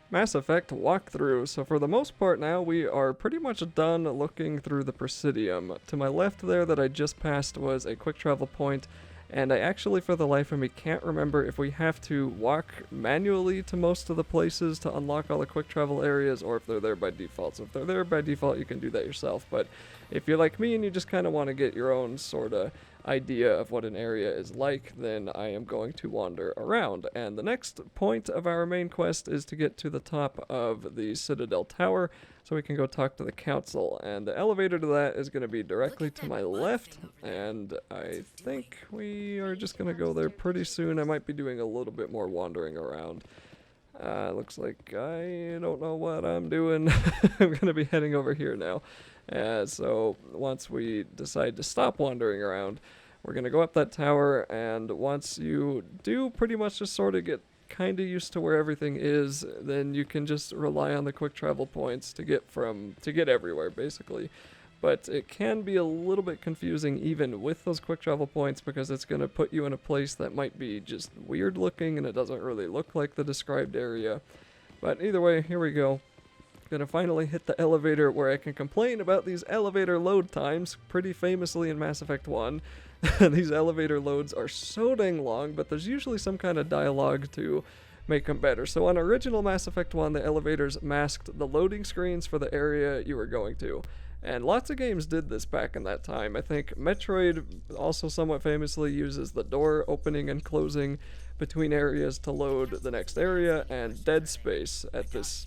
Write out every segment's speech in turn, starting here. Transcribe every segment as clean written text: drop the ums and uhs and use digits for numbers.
Mass Effect walkthrough. So for the most part now, we are pretty much done looking through the Presidium. To my left there that I just passed was a quick travel point, and I actually, for the life of me, can't remember if we have to walk manually to most of the places to unlock all the quick travel areas, or if they're there by default. So if they're there by default, you can do that yourself, but if you're like me and you just kind of want to get your own sort of idea of what an area is like, then I am going to wander around. And the next point of our main quest is to get to the top of the Citadel Tower so we can go talk to the council. And the elevator to that is going to be directly to my left, and I think we are just going to go there pretty soon. I might be doing a little bit more wandering around. Looks like I don't know what I'm doing. I'm going to be heading over here now. So once we decide to stop wandering around, we're going to go up that tower, and once you do pretty much just sort of get kind of used to where everything is, then you can just rely on the quick travel points to get everywhere, basically. But it can be a little bit confusing even with those quick travel points, because it's going to put you in a place that might be just weird looking and it doesn't really look like the described area. But either way, here we go. Gonna finally hit the elevator where I can complain about these elevator load times, pretty famously in Mass Effect 1. These elevator loads are so dang long, but there's usually some kind of dialogue to make them better. So on original Mass Effect 1, the elevators masked the loading screens for the area you were going to. And lots of games did this back in that time. I think Metroid also somewhat famously uses the door opening and closing between areas to load the next area, and Dead Space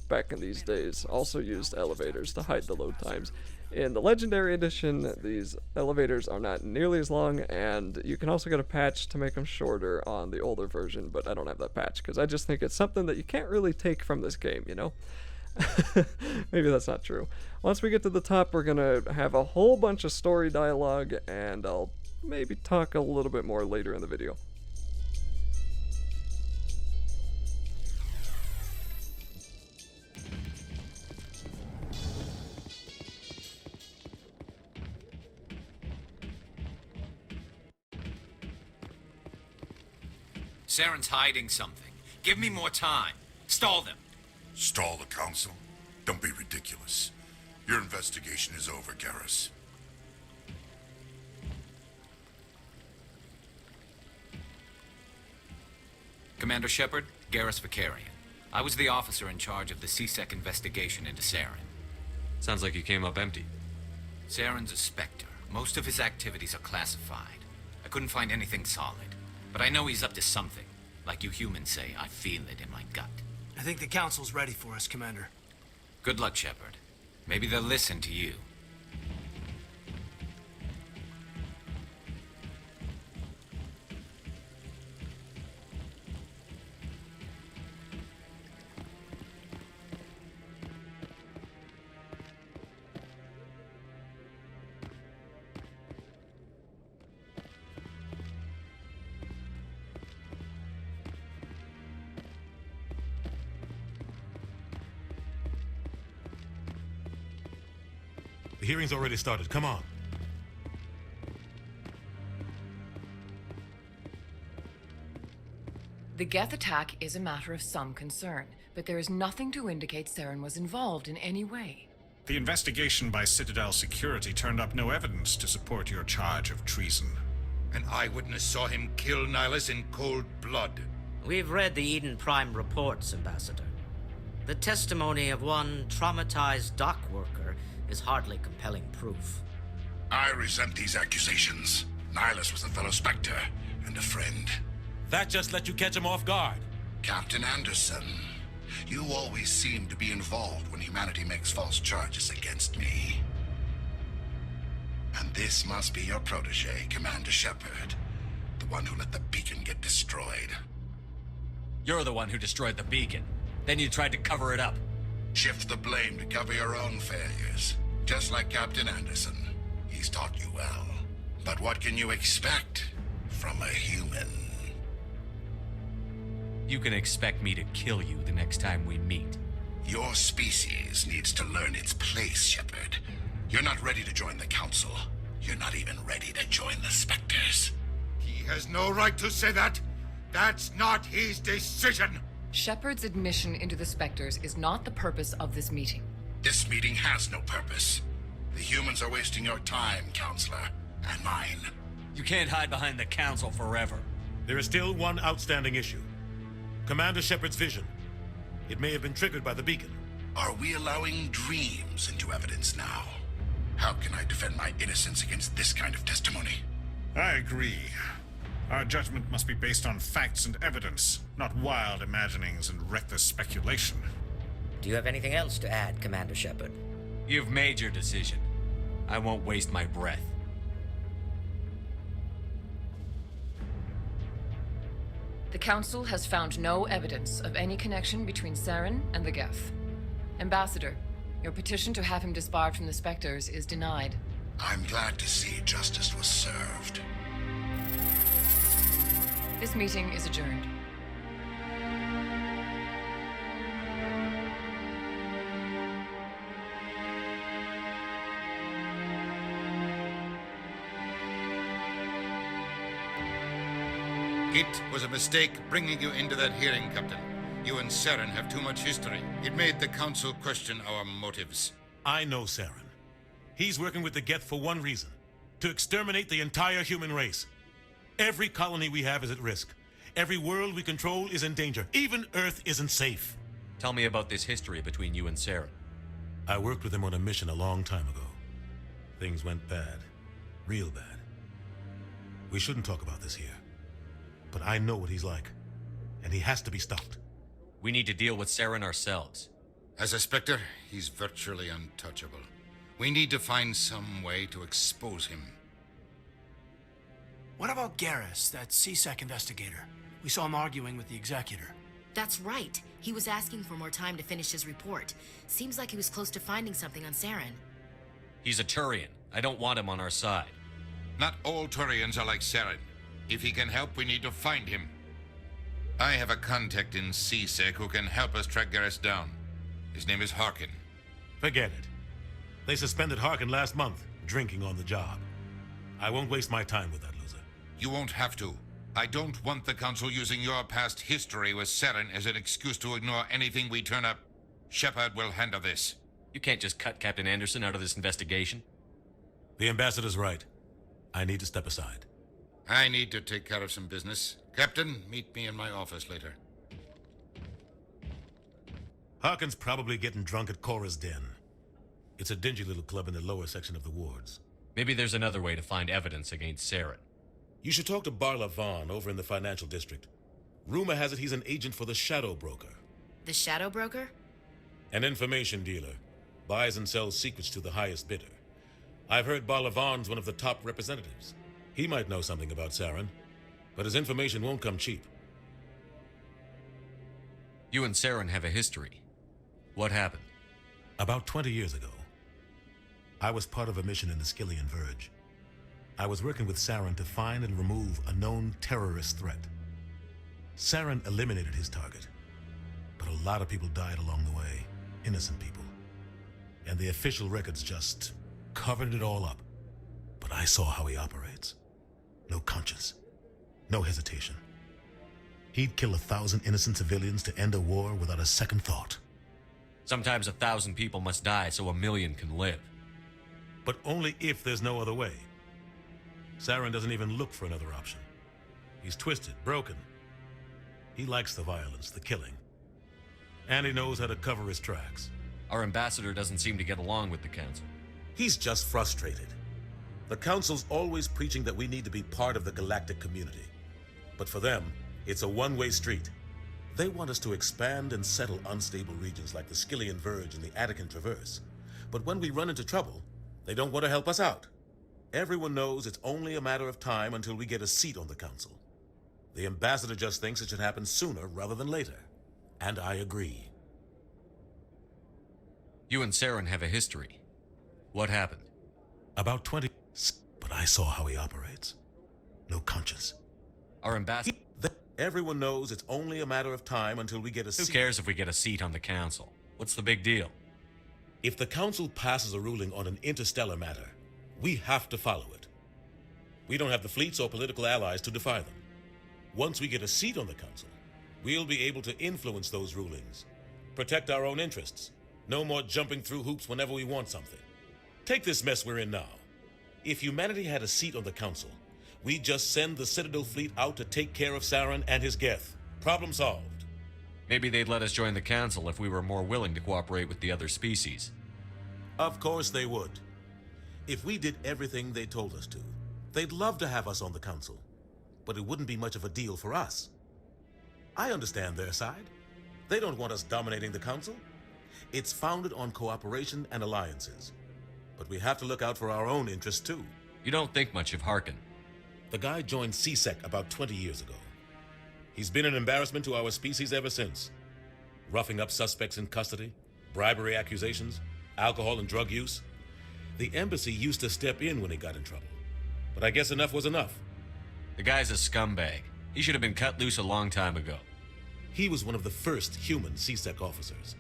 back in these days also used elevators to hide the load times. In the Legendary Edition, these elevators are not nearly as long, and you can also get a patch to make them shorter on the older version, but I don't have that patch because I just think it's something that you can't really take from this game, you know? Maybe that's not true. Once we get to the top, we're gonna have a whole bunch of story dialogue, and I'll maybe talk a little bit more later in the video. Saren's hiding something. Give me more time. Stall them. Stall the council? Don't be ridiculous. Your investigation is over, Garrus. Commander Shepard, Garrus Vicarian. I was the officer in charge of the C-Sec investigation into Saren. Sounds like you came up empty. Saren's a Spectre. Most of his activities are classified. I couldn't find anything solid. But I know he's up to something. Like you humans say, I feel it in my gut. I think the Council's ready for us, Commander. Good luck, Shepard. Maybe they'll listen to you. The hearing's already started. Come on. The Geth attack is a matter of some concern, but there is nothing to indicate Saren was involved in any way. The investigation by Citadel security turned up no evidence to support your charge of treason. An eyewitness saw him kill Nihilus in cold blood. We've read the Eden Prime reports, Ambassador. The testimony of one traumatized dock worker is hardly compelling proof. I resent these accusations. Nihilus was a fellow Spectre and a friend. That just let you catch him off guard. Captain Anderson, you always seem to be involved when humanity makes false charges against me. And this must be your protege, Commander Shepard, the one who let the beacon get destroyed. You're the one who destroyed the beacon. Then you tried to cover it up. Shift the blame to cover your own failures. Just like Captain Anderson. He's taught you well. But what can you expect from a human? You can expect me to kill you the next time we meet. Your species needs to learn its place, Shepard. You're not ready to join the Council. You're not even ready to join the Spectres. He has no right to say that. That's not his decision. Shepard's admission into the Spectres is not the purpose of this meeting. This meeting has no purpose. The humans are wasting your time, Counselor, and mine. You can't hide behind the Council forever. There is still one outstanding issue. Commander Shepard's vision. It may have been triggered by the beacon. Are we allowing dreams into evidence now? How can I defend my innocence against this kind of testimony? I agree. Our judgment must be based on facts and evidence, not wild imaginings and reckless speculation. Do you have anything else to add, Commander Shepard? You've made your decision. I won't waste my breath. The Council has found no evidence of any connection between Saren and the Geth. Ambassador, your petition to have him disbarred from the Spectres is denied. I'm glad to see justice was served. This meeting is adjourned. It was a mistake bringing you into that hearing, Captain. You and Saren have too much history. It made the Council question our motives. I know Saren. He's working with the Geth for one reason. To exterminate the entire human race. Every colony we have is at risk. Every world we control is in danger. Even Earth isn't safe. Tell me about this history between you and Saren. I worked with him on a mission a long time ago. Things went bad. Real bad. We shouldn't talk about this here. But I know what he's like. And he has to be stopped. We need to deal with Saren ourselves. As a Spectre, he's virtually untouchable. We need to find some way to expose him. What about Garrus, that CSEC investigator? We saw him arguing with the Executor. That's right. He was asking for more time to finish his report. Seems like he was close to finding something on Saren. He's a Turian. I don't want him on our side. Not all Turians are like Saren. If he can help, we need to find him. I have a contact in CSEC who can help us track Garrus down. His name is Harkin. Forget it. They suspended Harkin last month, drinking on the job. I won't waste my time with that loser. You won't have to. I don't want the Council using your past history with Saren as an excuse to ignore anything we turn up. Shepard will handle this. You can't just cut Captain Anderson out of this investigation. The ambassador's right. I need to step aside. I need to take care of some business. Captain, meet me in my office later. Harkin's probably getting drunk at Cora's Den. It's a dingy little club in the lower section of the wards. Maybe there's another way to find evidence against Saren. You should talk to Barla Vaughn over in the financial district. Rumor has it he's an agent for the Shadow Broker. The Shadow Broker? An information dealer. Buys and sells secrets to the highest bidder. I've heard Barla Vaughn's one of the top representatives. He might know something about Saren, but his information won't come cheap. You and Saren have a history. What happened? About 20 years ago, I was part of a mission in the Skillian Verge. I was working with Saren to find and remove a known terrorist threat. Saren eliminated his target, but a lot of people died along the way, innocent people. And the official records just covered it all up. But I saw how he operates. No conscience, no hesitation. He'd kill 1,000 innocent civilians to end a war without a second thought. Sometimes 1,000 people must die so 1,000,000 can live. But only if there's no other way. Saren doesn't even look for another option. He's twisted, broken. He likes the violence, the killing. And he knows how to cover his tracks. Our ambassador doesn't seem to get along with the Council. He's just frustrated. The Council's always preaching that we need to be part of the galactic community. But for them, it's a one-way street. They want us to expand and settle unstable regions like the Skillian Verge and the Attican Traverse. But when we run into trouble, they don't want to help us out. Everyone knows it's only a matter of time until we get a seat on the Council. The ambassador just thinks it should happen sooner rather than later. And I agree. You and Saren have a history. What happened? About 20... But I saw how he operates. No conscience. Our ambassador... Everyone knows it's only a matter of time until we get a seat. Who cares if we get a seat on the Council? What's the big deal? If the Council passes a ruling on an interstellar matter, we have to follow it. We don't have the fleets or political allies to defy them. Once we get a seat on the Council, We'll be able to influence those rulings, protect our own interests. No more jumping through hoops whenever we want something. Take this mess we're in now. If humanity had a seat on the Council, we'd just send the Citadel fleet out to take care of Saren and his Geth. Problem solved. Maybe they'd let us join the Council if we were more willing to cooperate with the other species. Of course they would. If we did everything they told us to, they'd love to have us on the Council. But it wouldn't be much of a deal for us. I understand their side. They don't want us dominating the Council. It's founded on cooperation and alliances. But we have to look out for our own interests too. You don't think much of Harkin. The guy joined CSEC about 20 years ago. He's been an embarrassment to our species ever since. Roughing up suspects in custody, bribery accusations, alcohol and drug use. The embassy used to step in when he got in trouble. But I guess enough was enough. The guy's a scumbag. He should have been cut loose a long time ago. He was one of the first human CSEC officers.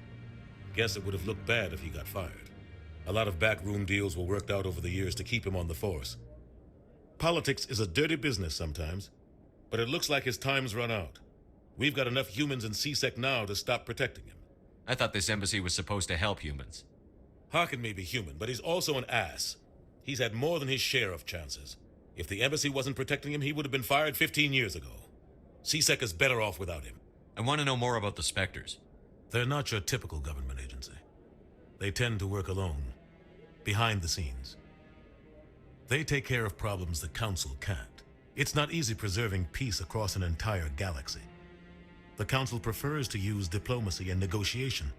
Guess it would have looked bad if he got fired. A lot of backroom deals were worked out over the years to keep him on the force. Politics is a dirty business sometimes, but it looks like his time's run out. We've got enough humans in CSEC now to stop protecting him. I thought this embassy was supposed to help humans. Harkin may be human, but he's also an ass. He's had more than his share of chances. If the embassy wasn't protecting him, he would have been fired 15 years ago. CSEC is better off without him. I want to know more about the Spectres. They're not your typical government agency. They tend to work alone, behind the scenes. They take care of problems the Council can't. It's not easy preserving peace across an entire galaxy. The Council prefers to use diplomacy and negotiation.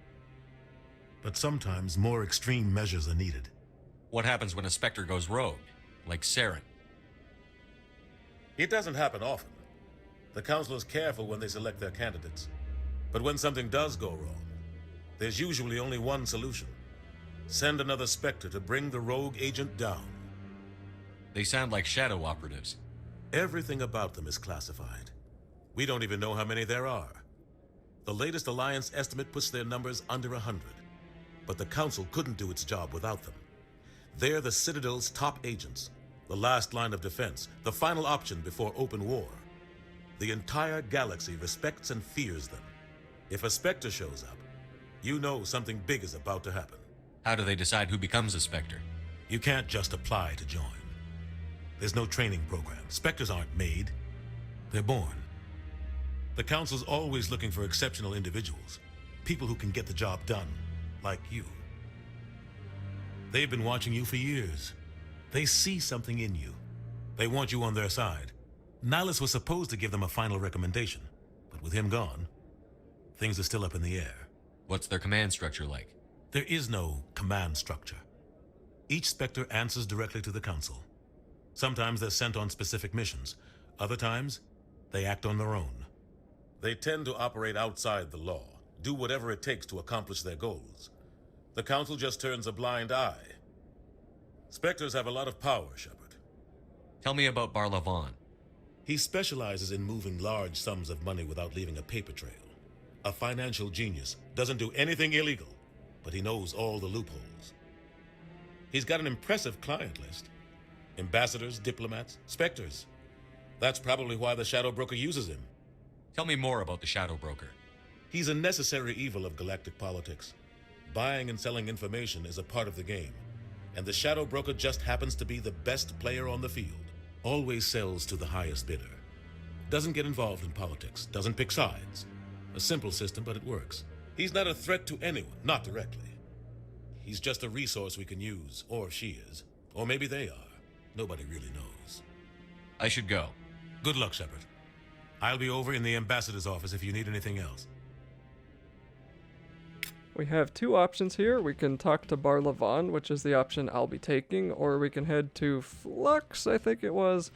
But sometimes more extreme measures are needed. What happens when a Spectre goes rogue, like Saren? It doesn't happen often. The Council is careful when they select their candidates. But when something does go wrong, there's usually only one solution. Send another Spectre to bring the rogue agent down. They sound like shadow operatives. Everything about them is classified. We don't even know how many there are. The latest Alliance estimate puts their numbers under 100. But the Council couldn't do its job without them. They're the Citadel's top agents, the last line of defense, the final option before open war. The entire galaxy respects and fears them. If a Spectre shows up, you know something big is about to happen. How do they decide who becomes a Spectre? You can't just apply to join. There's no training program. Spectres aren't made. They're born. The Council's always looking for exceptional individuals. People who can get the job done, like you. They've been watching you for years. They see something in you. They want you on their side. Nihilus was supposed to give them a final recommendation, but with him gone, things are still up in the air. What's their command structure like? There is no command structure. Each Spectre answers directly to the Council. Sometimes they're sent on specific missions. Other times, they act on their own. They tend to operate outside the law, do whatever it takes to accomplish their goals. The Council just turns a blind eye. Spectres have a lot of power, Shepard. Tell me about Barla Vaughn. He specializes in moving large sums of money without leaving a paper trail. A financial genius, doesn't do anything illegal, but he knows all the loopholes. He's got an impressive client list. Ambassadors, diplomats, Spectres. That's probably why the Shadow Broker uses him. Tell me more about the Shadow Broker. He's a necessary evil of galactic politics. Buying and selling information is a part of the game, and the Shadow Broker just happens to be the best player on the field. Always sells to the highest bidder. Doesn't get involved in politics, doesn't pick sides. A simple system, but it works. He's not a threat to anyone, not directly. He's just a resource we can use, or she is. Or maybe they are. Nobody really knows. I should go. Good luck, Shepard. I'll be over in the ambassador's office if you need anything else. We have two options here. We can talk to Barla Vaughn, which is the option I'll be taking, or we can head to Flux, I think it was,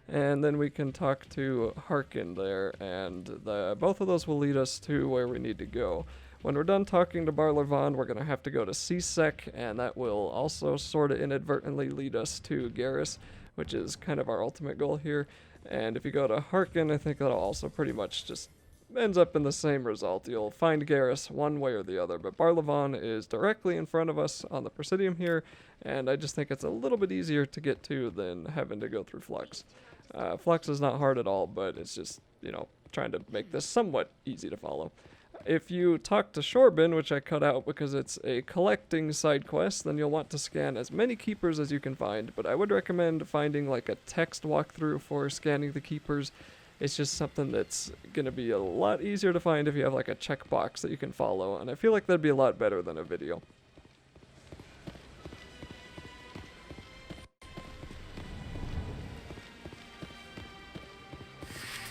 and then we can talk to Harkin there, and both of those will lead us to where we need to go. When we're done talking to Barla Vaughn, we're going to have to go to CSEC, and that will also sort of inadvertently lead us to Garrus, which is kind of our ultimate goal here. And if you go to Harkin, I think that'll also pretty much just ends up in the same result. You'll find Garrus one way or the other, but Barla Vaughn is directly in front of us on the Presidium here, and I just think it's a little bit easier to get to than having to go through Flux. Flux is not hard at all, but it's just, trying to make this somewhat easy to follow. If you talk to Shorbin, which I cut out because it's a collecting side quest, then you'll want to scan as many keepers as you can find, but I would recommend finding like a text walkthrough for scanning the keepers. It's just something that's going to be a lot easier to find if you have like a checkbox that you can follow, and I feel like that'd be a lot better than a video.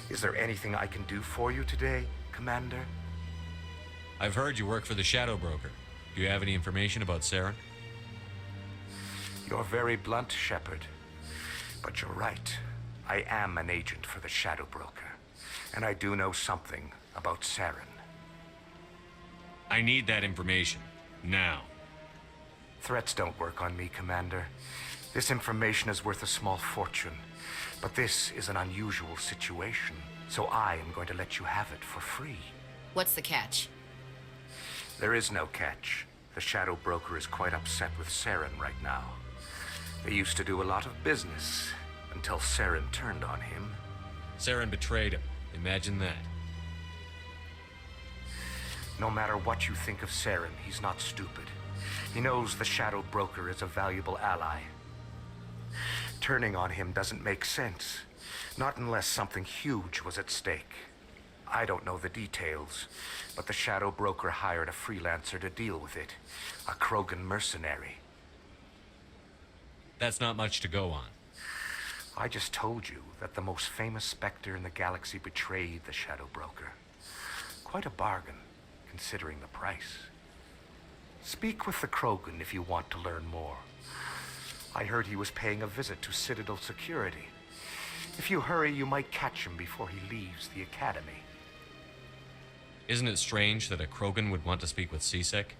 Is there anything I can do for you today, Commander? I've heard you work for the Shadow Broker. Do you have any information about Saren? You're very blunt, Shepard. But you're right. I am an agent for the Shadow Broker. And I do know something about Saren. I need that information. Now. Threats don't work on me, Commander. This information is worth a small fortune. But this is an unusual situation, so I am going to let you have it for free. What's the catch? There is no catch. The Shadow Broker is quite upset with Saren right now. They used to do a lot of business, until Saren turned on him. Saren betrayed him. Imagine that. No matter what you think of Saren, he's not stupid. He knows the Shadow Broker is a valuable ally. Turning on him doesn't make sense. Not unless something huge was at stake. I don't know the details, but the Shadow Broker hired a freelancer to deal with it. A Krogan mercenary. That's not much to go on. I just told you that the most famous Spectre in the galaxy betrayed the Shadow Broker. Quite a bargain, considering the price. Speak with the Krogan if you want to learn more. I heard he was paying a visit to Citadel security. If you hurry, you might catch him before he leaves the Academy. Isn't it strange that a Krogan would want to speak with C-Sec?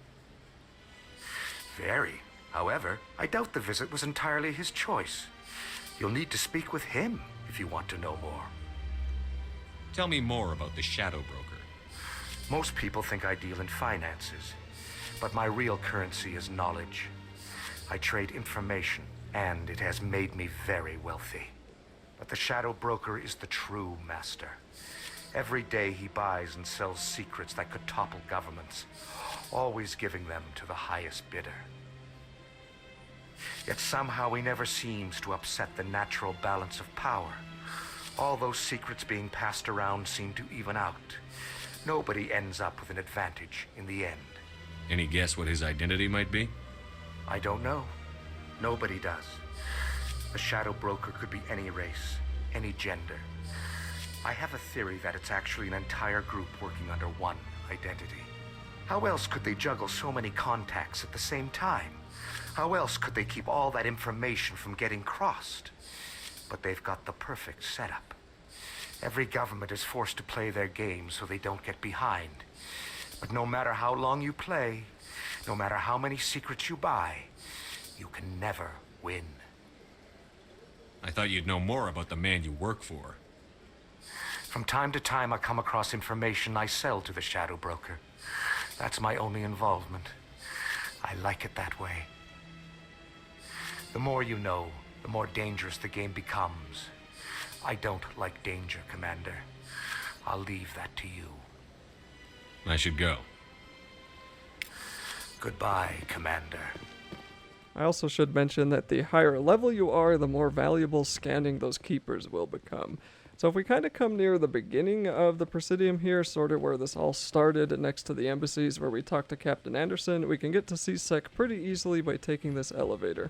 Very. However, I doubt the visit was entirely his choice. You'll need to speak with him if you want to know more. Tell me more about the Shadow Broker. Most people think I deal in finances, but my real currency is knowledge. I trade information, and it has made me very wealthy. But the Shadow Broker is the true master. Every day he buys and sells secrets that could topple governments, always giving them to the highest bidder. Yet somehow he never seems to upset the natural balance of power. All those secrets being passed around seem to even out. Nobody ends up with an advantage in the end. Any guess what his identity might be? I don't know. Nobody does. The Shadow Broker could be any race, any gender. I have a theory that it's actually an entire group working under one identity. How else could they juggle so many contacts at the same time? How else could they keep all that information from getting crossed? But they've got the perfect setup. Every government is forced to play their game so they don't get behind. But no matter how long you play, no matter how many secrets you buy, you can never win. I thought you'd know more about the man you work for. From time to time, I come across information I sell to the Shadow Broker. That's my only involvement. I like it that way. The more you know, the more dangerous the game becomes. I don't like danger, Commander. I'll leave that to you. I should go. Goodbye, Commander. I also should mention that the higher level you are, the more valuable scanning those keepers will become. So if we kind of come near the beginning of the Presidium here, sort of where this all started next to the embassies where we talked to Captain Anderson, we can get to C-Sec pretty easily by taking this elevator.